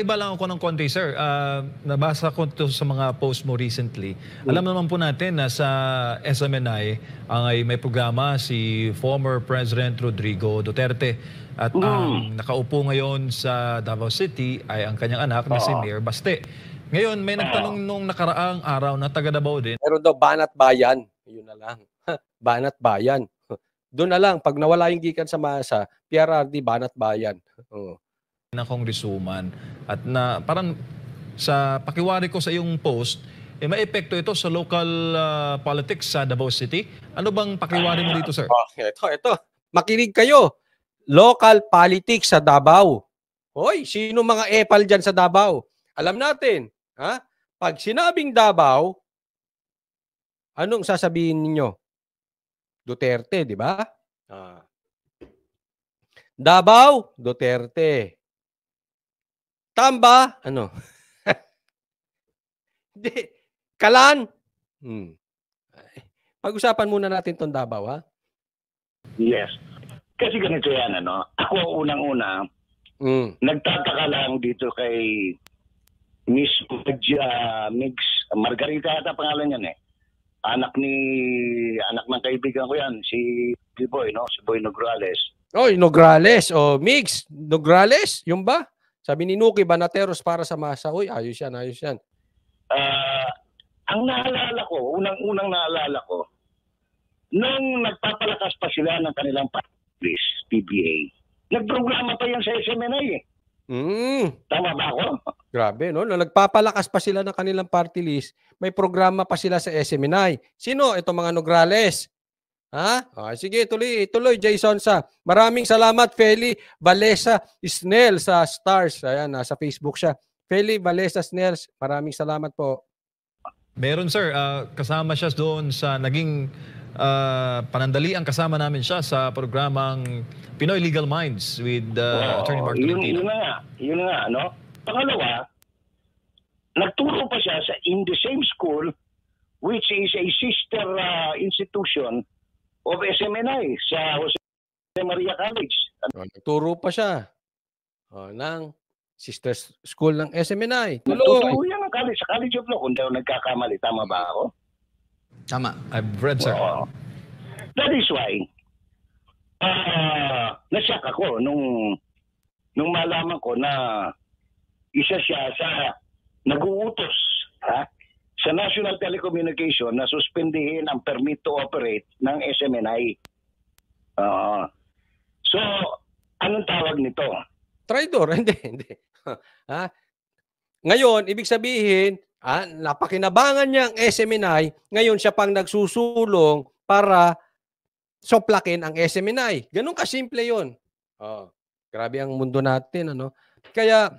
Iba lang ako ng konti, sir. Nabasa ko to sa mga post mo recently. Alam naman po natin na sa SMNI ay may programa si former President Rodrigo Duterte. At ang nakaupo ngayon sa Davao City ay ang kanyang anak na si Mayor Baste. Ngayon, may nagtanong nung nakaraang araw na taga Davao din. Meron daw banat bayan. Yun na lang. Banat bayan. Doon na lang. Pag nawala yung gikan sa masa, PRRD, banat bayan. Ng Congresswoman at na parang sa pakiwari ko sa iyong post may epekto ito sa local politics sa Davao City. Ano bang pakiwari mo dito, sir? Ito. Makinig kayo. Local politics sa Davao. Hoy, sino mga epal dyan sa Davao? Alam natin, ha? Pag sinabing Davao, anong sasabihin ninyo? Duterte, di ba? Davao, Duterte. Tamba, ano? Hindi. Kalan? Pag-usapan muna natin itong Davao, ha? Yes. Kasi ganito yan, ano? Ako unang-una, nagtataka lang dito kay Miss Margarita ata pangalan yan eh. Anak ng kaibigan ko yan, si Boy, no? Si Boy Nograles. Nograles. Mix. Nograles? Yung ba? Sabi ni Nuki, Banateros para sa masa. Uy, ayos yan, ayos yan. Ang naalala ko, unang naalala ko, nung nagpapalakas pa sila ng kanilang party list, PBA, nagprograma pa yan sa SMNI eh. Tama ba ako? Grabe, no? Nung nagpapalakas pa sila ng kanilang party list, may programa pa sila sa SMNI. Sino? Ito mga Nograles. Ha? Sige, tuloy, Jason sa. Maraming salamat, Feli Valesa Snell sa Stars. Ayan, nasa Facebook siya. Feli Valesa Snell, maraming salamat po. Meron, sir. Kasama siya doon sa naging panandalian. Kasama namin siya sa programang Pinoy Legal Minds with Attorney Mark Tolentino. Yun nga, no? Pangalawa, nagturo pa siya in the same school which is a sister institution of SMNI sa Jose Maria College. Nagturo pa siya ng sister school ng SMNI. Nagturo yan ng college, sa College of Law. Kung daw nagkakamali, tama ba ako? Tama. I've read, sir. That is why nasyak ako nung malaman ko na isa siya sa nag-uutos sa National Telecommunication na suspendihin ang permit to operate ng SMNI. So, anong tawag nito? Traidor, hindi. Ngayon, ibig sabihin, napakinabangan niya ang SMNI, ngayon siya pang nagsusulong para soplakin ang SMNI. Ganun kasimple yun. Grabe ang mundo natin, ano? Kaya,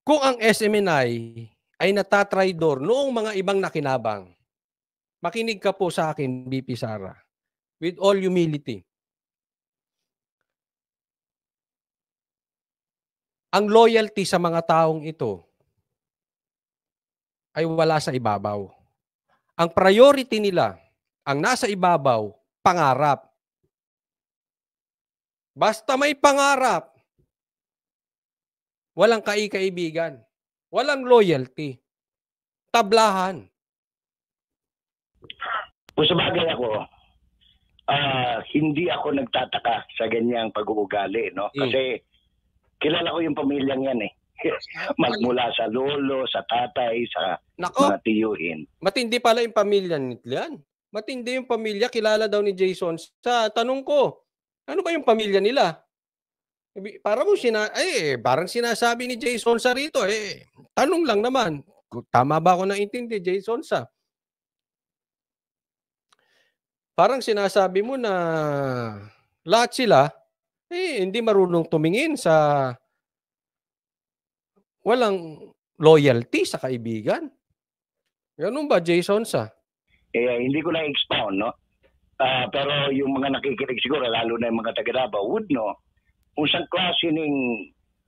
kung ang SMNI ay natatraidor noong mga ibang nakinabang, makinig ka po sa akin, BP Sara, with all humility. Ang loyalty sa mga taong ito ay wala sa ibabaw. Ang priority nila, ang nasa ibabaw, pangarap. Basta may pangarap, walang kaibigan, walang loyalty, tablahan. Kung sabagay ako, hindi ako nagtataka sa ganyang pag-uugali, no? Kasi kilala ko yung pamilyang yan eh. Magmula sa lolo, sa tatay, sa mga tiyuhin. Matindi pala yung pamilya nila. Matindi yung pamilya. Kilala daw ni Jason. Sa tanong ko, ano ba yung pamilya nila? Parang sinasabi ni Jason sa rito. Tanong lang naman. Tama ba ako naintindi, Jason sa? Parang sinasabi mo na lahat sila hindi marunong tumingin sa walang loyalty sa kaibigan. Ganun ba, Jason sa? Hindi ko na-expound, no? Pero yung mga nakikinig siguro, lalo na yung mga taga-Davao, would know, kung saan klase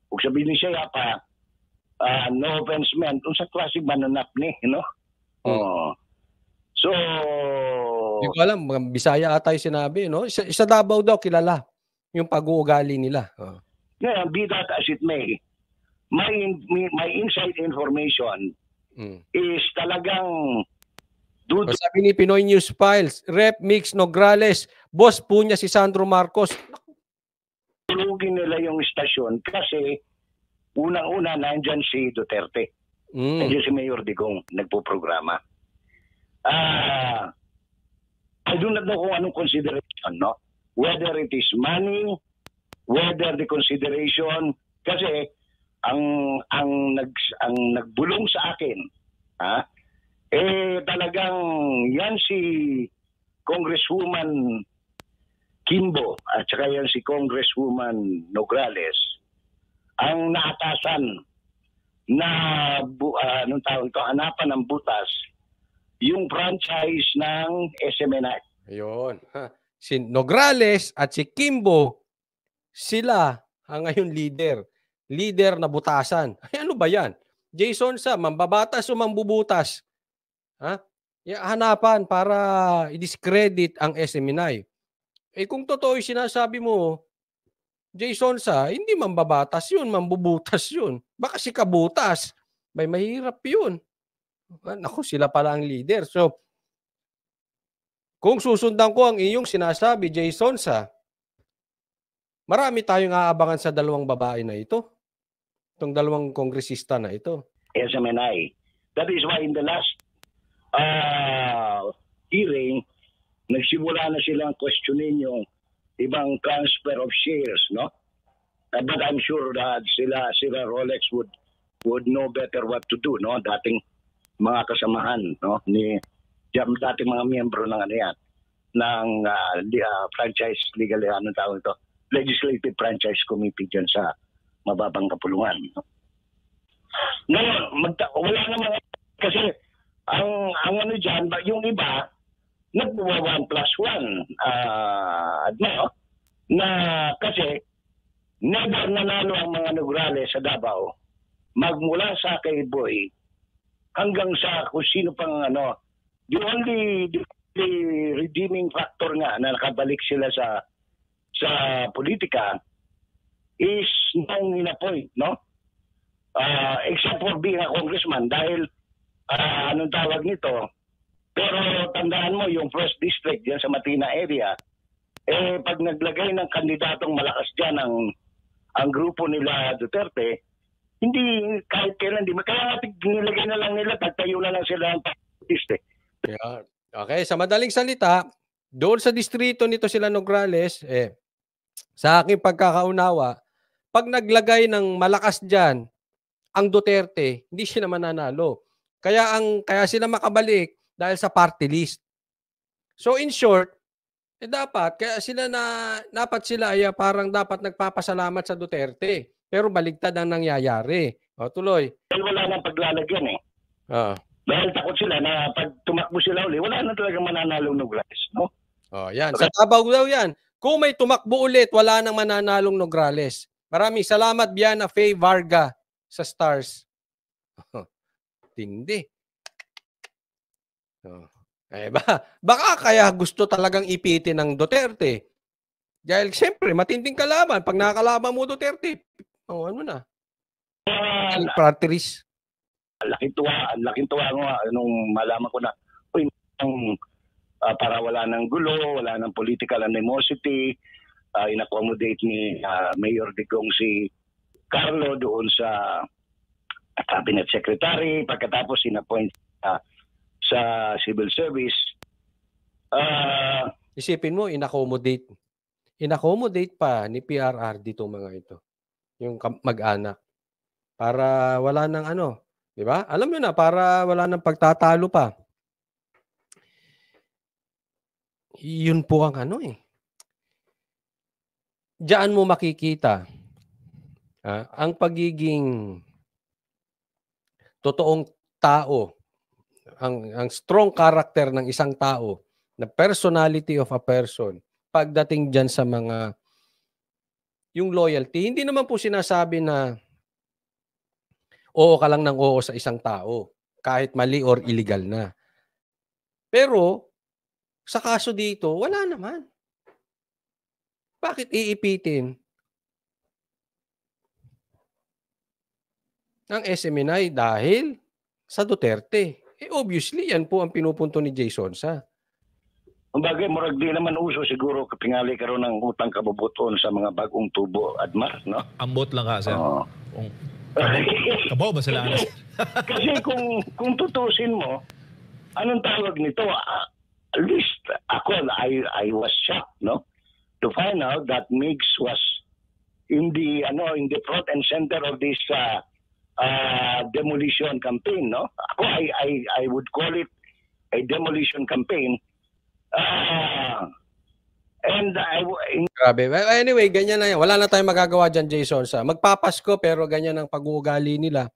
kung sabihin ni siya pa, no offense man, kung saan klase mananap ni, no? So, hindi ko alam, Bisaya ata yung sinabi, no? Sa Davao daw, kilala yung pag-uugali nila. Ngayon, be that as it may, my inside information is talagang O sabi ni Pinoy News Files, Rep. Mix Nograles, boss po niya si Sandro Marcos. dudulugin nila yung istasyon kasi unang-una nandyan si Duterte. Nandiyan si Mayor Digong nagpo-programa. I do not know kung anong consideration, no? Whether it is money, whether the consideration, kasi ang nagbulong sa akin, talagang yan si Congresswoman Kimbo at saka yan si Congresswoman Nograles ang naatasan na anong tawag ito, hanapan ng butas yung franchise ng SMNI. Ayun. Si Nograles at si Kimbo, sila ang ngayon leader. Leader na butasan. Ay, ano ba yan? Jason Sa, mambabatas o mambubutas? Hanapan para i-discredit ang SMNI. Kung totoo yung sinasabi mo, Jason Sa, hindi mambabatas yun, mambubutas yun. Baka si kabutas. May mahirap yun. Naku, sila pala ang leader. So, kung susundan ko ang iyong sinasabi, Jason Sa, marami tayong aabangan sa dalawang babae na ito. Itong dalawang kongresista na ito. SMNI. That is why in the last hearing, nagsimula na silang questionin yung ibang transfer of shares, no? But I'm sure that sila Rolex would know better what to do, no? Dating mga kasamahan, no? Dating mga miyembro ng ano yan, ng franchise legal, anong tawag ito? Legislative Franchise Committee dyan sa mababang kapulungan, no? Ngayon, wala naman kasi ang ano dyan, yung iba nagbuwa 1+1 na kasi never nanalo ang mga Nograles sa Davao magmula sa kay Boy hanggang sa kung sino pang ano. The only redeeming factor nga na nakabalik sila sa politika is nung in-appoint, no? Except for being a congressman dahil anong tawag nito. Pero tandaan mo yung first district diyan sa Matina area, pag naglagay ng kandidatong malakas diyan ang grupo nila Duterte, hindi kahit kailan kaya nilagay na lang nila, tagtayo na lang sila ng district. Yeah. Okay, sa madaling salita, doon sa distrito nito sila Nograles, sa aking pagkakaunawa, pag naglagay ng malakas diyan ang Duterte, hindi sila mananalo. Kaya sila makabalik dahil sa party list. So in short, dapat ay parang dapat nagpapasalamat sa Duterte. Pero baligtad ang nangyayari. O tuloy. Dahil wala nang paglalagyan Dahil takot sila na pag tumakbo sila uli, wala na talagang mananalong Nograles, no? Yan. Sa Davao daw yan. Kung may tumakbo ulit, wala nang mananalong Nograles. Maraming salamat, Biana Faye Varga sa Stars. Tindi. Baka kaya gusto talagang ipitin ng Duterte. Dahil siyempre, matinding kalaban. Pag nakakalaban mo Duterte, ano na? Prateris. Laking tuwa nga nung malaman ko na para wala ng gulo, wala ng political animosity, in-accommodate ni Mayor Digong si Carlo doon sa cabinet secretary, pagkatapos in-appoint sa civil service. Isipin mo, in-accommodate pa ni PRR dito mga ito, yung mag-anak, para wala ng ano, di ba? Alam nyo na, para wala ng pagtatalo pa. Yun po ang ano Diyan mo makikita ang pagiging totoong tao, ang strong character ng isang tao, na personality of a person, pagdating dyan sa mga yung loyalty. Hindi naman po sinasabi na oo ka lang ng oo sa isang tao, kahit mali or illegal na. Pero, sa kaso dito, wala naman. Bakit iipitin ng SMNI dahil sa Duterte. Obviously, yan po ang pinupunto ni Jason sa. Kumbaga, murag di naman uso siguro kapingali karon ng utang kabubuton sa mga bagong tubo, Admar, no? Ambot lang ka, sir. Oo. Kabaw ba sila? Kasi kung tutusin mo, anong tawag nito? At least ako, I was shocked, no? To find out that Migs was in the front and center of this demolition campaign, no? Ako, I would call it a demolition campaign. Grabe. Well, anyway, ganyan na yan. Wala na tayong magagawa dyan, Jason. Magpapasko pero ganyan ang pag-uugali nila.